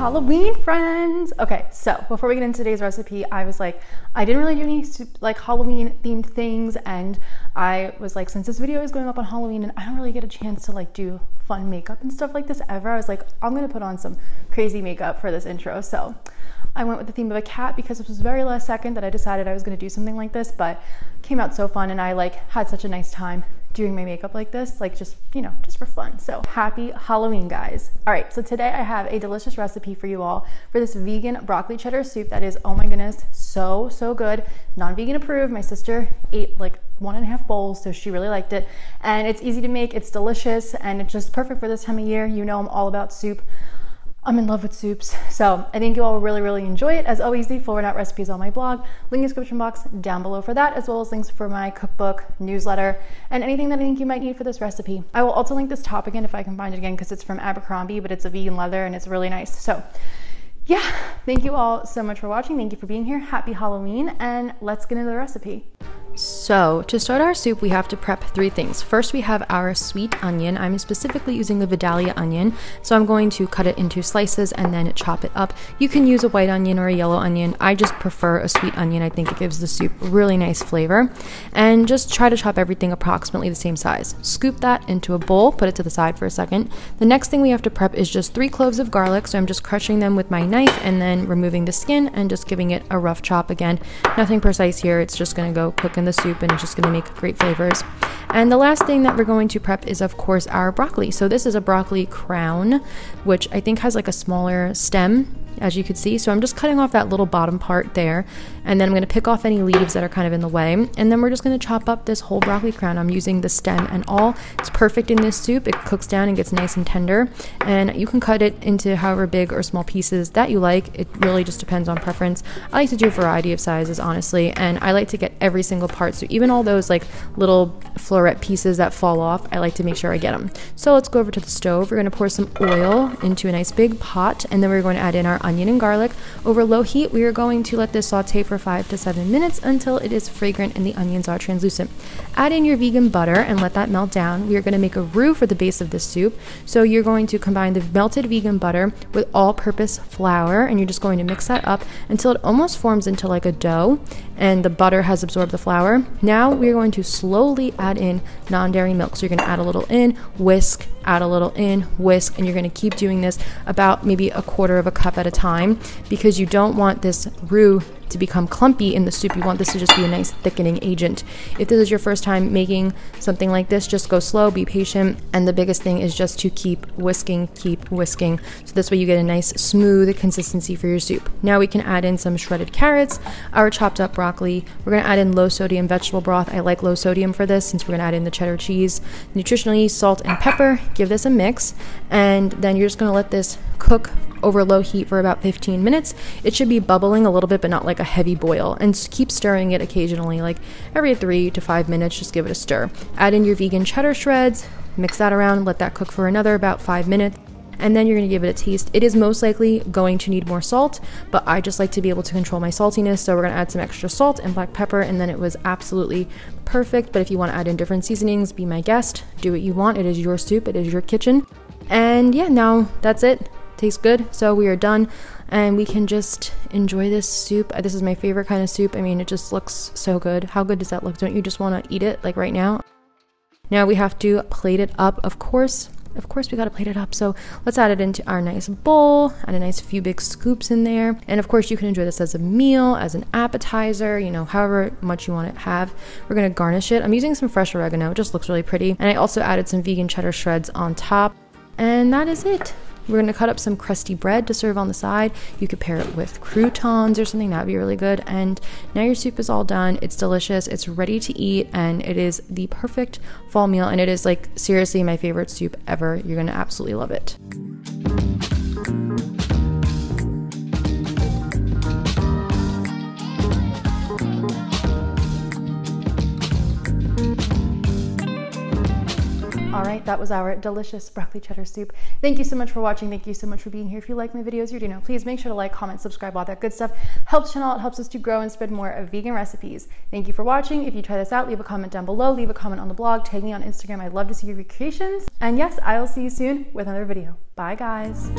Halloween, friends. Okay, so before we get into today's recipe, I was like, I didn't really do any like Halloween themed things, and I was like, since this video is going up on Halloween and I don't really get a chance to like do fun makeup and stuff like this ever, I was like, I'm gonna put on some crazy makeup for this intro. So I went with the theme of a cat because it was very last second that I decided I was gonna do something like this, but it came out so fun, and I like had such a nice time doing my makeup like this, like just, you know, just for fun. So happy Halloween, guys. All right, so today I have a delicious recipe for you all for this vegan broccoli cheddar soup that is, oh my goodness, so good. Non-vegan approved. My sister ate like 1.5 bowls, so she really liked it. And it's easy to make, it's delicious, and it's just perfect for this time of year. You know I'm all about soup. I'm in love with soups, so I think you all will really enjoy it. As always, the full runout recipes on my blog, link in the description box down below for that, as well as links for my cookbook, newsletter, and anything that I think you might need for this recipe. I will also link this top again if I can find it again, because it's from Abercrombie, but it's a vegan leather and it's really nice. So yeah, thank you all so much for watching. Thank you for being here. Happy Halloween, and let's get into the recipe. So to start our soup, we have to prep 3 things. First, we have our sweet onion. I'm specifically using the Vidalia onion, so I'm going to cut it into slices and then chop it up. You can use a white onion or a yellow onion. I just prefer a sweet onion. I think it gives the soup really nice flavor. And just try to chop everything approximately the same size. Scoop that into a bowl, put it to the side for a second. The next thing we have to prep is just 3 cloves of garlic, so I'm just crushing them with my knife and then removing the skin and just giving it a rough chop. Again, nothing precise here. It's just going to go cook in the soup, and it's just going to make great flavors. And the last thing that we're going to prep is, of course, our broccoli. So this is a broccoli crown, which I think has like a smaller stem, as you can see. So I'm just cutting off that little bottom part there, and then I'm going to pick off any leaves that are kind of in the way, and then we're just going to chop up this whole broccoli crown. I'm using the stem and all. It's perfect in this soup. It cooks down and gets nice and tender, and you can cut it into however big or small pieces that you like. It really just depends on preference. I like to do a variety of sizes, honestly, and I like to get every single part. So even all those like little floret pieces that fall off, I like to make sure I get them. So let's go over to the stove. We're going to pour some oil into a nice big pot, and then we're going to add in our onion and garlic. Over low heat, we are going to let this saute for 5 to 7 minutes until it is fragrant and the onions are translucent. Add in your vegan butter and let that melt down. We are going to make a roux for the base of this soup. So you're going to combine the melted vegan butter with all-purpose flour, and you're just going to mix that up until it almost forms into like a dough and the butter has absorbed the flour. Now we're going to slowly add in non-dairy milk. So you're going to add a little in, whisk, add a little in, whisk, and you're going to keep doing this about maybe a 1/4 cup at a time, because you don't want this roux to become clumpy in the soup. You want this to just be a nice thickening agent. If this is your first time making something like this, just go slow, be patient, and the biggest thing is just to keep whisking, so this way you get a nice smooth consistency for your soup. Now we can add in some shredded carrots, our chopped up broccoli. We're going to add in low sodium vegetable broth. I like low sodium for this since we're going to add in the cheddar cheese, nutritional yeast, salt, and pepper. Give this a mix, and then you're just going to let this cook over low heat for about 15 minutes. It should be bubbling a little bit, but not like a heavy boil, and keep stirring it occasionally, like every 3 to 5 minutes. Just give it a stir. Add in your vegan cheddar shreds, mix that around, let that cook for another about 5 minutes, and then you're going to give it a taste. It is most likely going to need more salt, but I just like to be able to control my saltiness, so we're going to add some extra salt and black pepper, and then it was absolutely perfect. But if you want to add in different seasonings, be my guest. Do what you want. It is your soup. It is your kitchen. And yeah, now that's it. Tastes good. So we are done, and we can just enjoy this soup. This is my favorite kind of soup. I mean, it just looks so good. How good does that look? Don't you just want to eat it like right now? Now we have to plate it up, of course. Of course we got to plate it up. So let's add it into our nice bowl, add a nice few big scoops in there. And of course you can enjoy this as a meal, as an appetizer, you know, however much you want to have. We're going to garnish it. I'm using some fresh oregano. It just looks really pretty. And I also added some vegan cheddar shreds on top. And that is it. We're going to cut up some crusty bread to serve on the side. You could pair it with croutons or something. That would be really good. And now your soup is all done. It's delicious. It's ready to eat, and it is the perfect fall meal. And it is like seriously my favorite soup ever. You're going to absolutely love it. All right, that was our delicious broccoli cheddar soup. Thank you so much for watching. Thank you so much for being here. If you like my videos, you know, please make sure to like, comment, subscribe, all that good stuff. Helps the channel. It helps us to grow and spread more of vegan recipes. Thank you for watching. If you try this out, leave a comment down below. Leave a comment on the blog. Tag me on Instagram. I'd love to see your recreations. And yes, I will see you soon with another video. Bye, guys.